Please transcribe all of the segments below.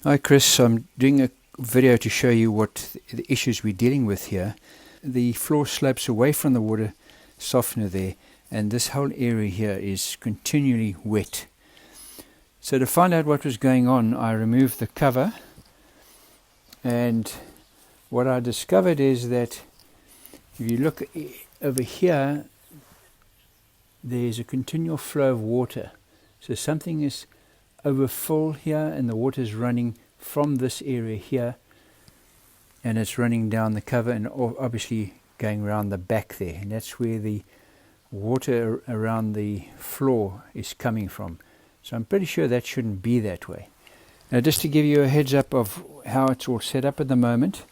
Hi Chris, I'm doing a video to show you what the issues we're dealing with here. The floor slopes away from the water softener there, and this whole area here is continually wet. So to find out what was going on, I removed the cover, and what I discovered is that if you look over here, there's a continual flow of water. So something is overfull here, and the water is running from this area here, and it's running down the cover and obviously going around the back there, and that's where the water around the floor is coming from. So I'm pretty sure that shouldn't be that way. Now, just to give you a heads up of how it's all set up at the moment,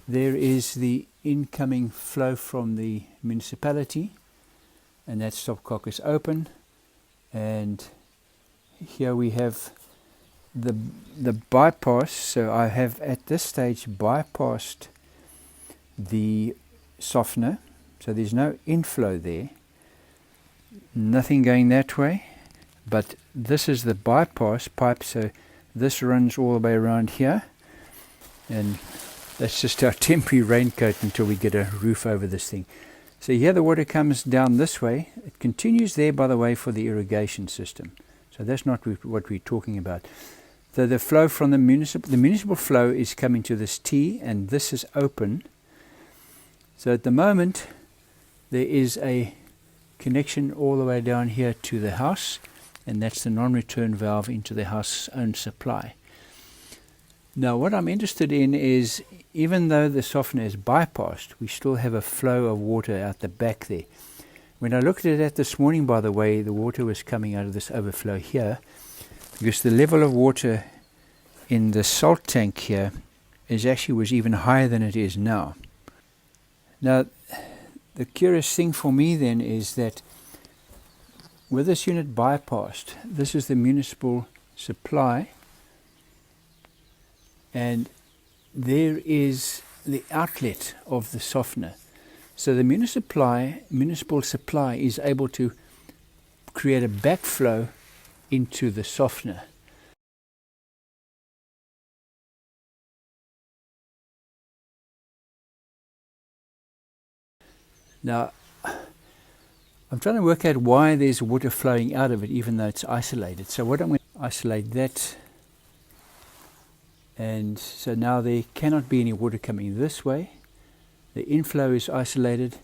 there is the incoming flow from the municipality, and that stopcock is open, and here we have the bypass. So I have at this stage bypassed the softener, so there's no inflow there, nothing going that way, but this is the bypass pipe, so this runs all the way around here, and that's just our temporary raincoat until we get a roof over this thing. So here the water comes down this way. It continues there, by the way, for the irrigation system. So that's not what we're talking about. So the flow from the municipal flow is coming to this T, and this is open. So at the moment there is a connection all the way down here to the house, and that's the non-return valve into the house's own supply. Now what I'm interested in is, even though the softener is bypassed, we still have a flow of water out the back there. When I looked at that this morning, by the way, the water was coming out of this overflow here, because the level of water in the salt tank here was even higher than it is now. Now, the curious thing for me then is that with this unit bypassed, this is the municipal supply, and there is the outlet of the softener. So the municipal supply is able to create a backflow into the softener. Now, I'm trying to work out why there's water flowing out of it, even though it's isolated. So what I'm going to isolate that, and so now there cannot be any water coming this way. The inflow is isolated,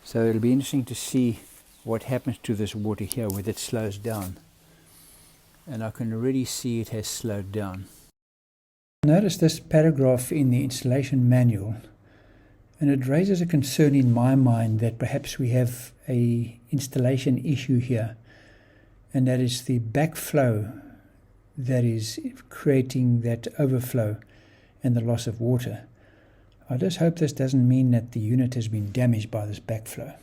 so it'll be interesting to see what happens to this water here, whether it slows down. And I can already see it has slowed down. Notice this paragraph in the installation manual, and it raises a concern in my mind that perhaps we have an installation issue here, and that is the backflow that is creating that overflow and the loss of water. I just hope this doesn't mean that the unit has been damaged by this backflow.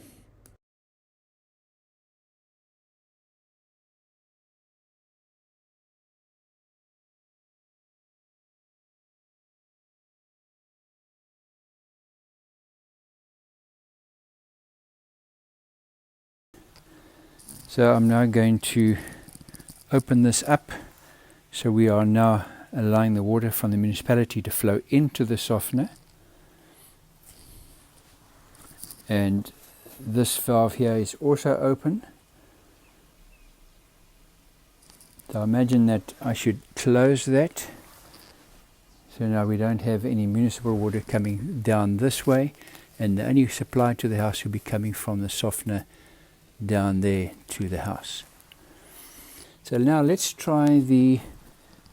So I'm now going to open this up. So we are now allowing the water from the municipality to flow into the softener. And this valve here is also open. So I imagine that I should close that. So now we don't have any municipal water coming down this way, and the only supply to the house will be coming from the softener down there to the house. So now let's try the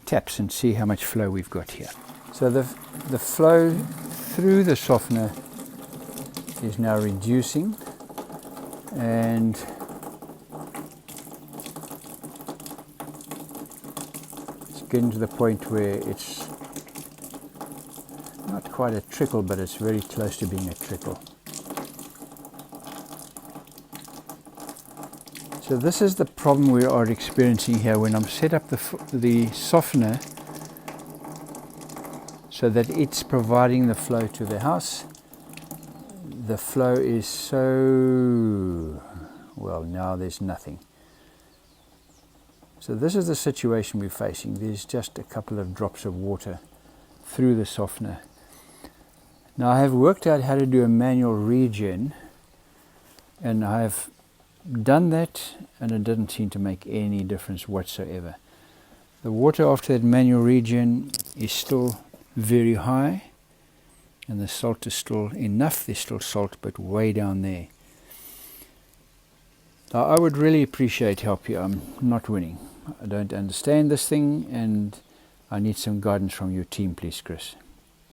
taps and see how much flow we've got here. So the flow through the softener is now reducing, and it's getting to the point where it's not quite a trickle, but it's very close to being a trickle. So this is the problem we are experiencing here when I'm set up the softener so that it's providing the flow to the house. The flow is so, well, now there's nothing. So this is the situation we're facing. There's just a couple of drops of water through the softener. Now I have worked out how to do a manual regen, and I have done that, and it didn't seem to make any difference whatsoever. The water after that manual regen is still very high, and the salt is still enough. There's still salt, but way down there. Now, I would really appreciate help here. I'm not winning. I don't understand this thing, and I need some guidance from your team, please, Chris.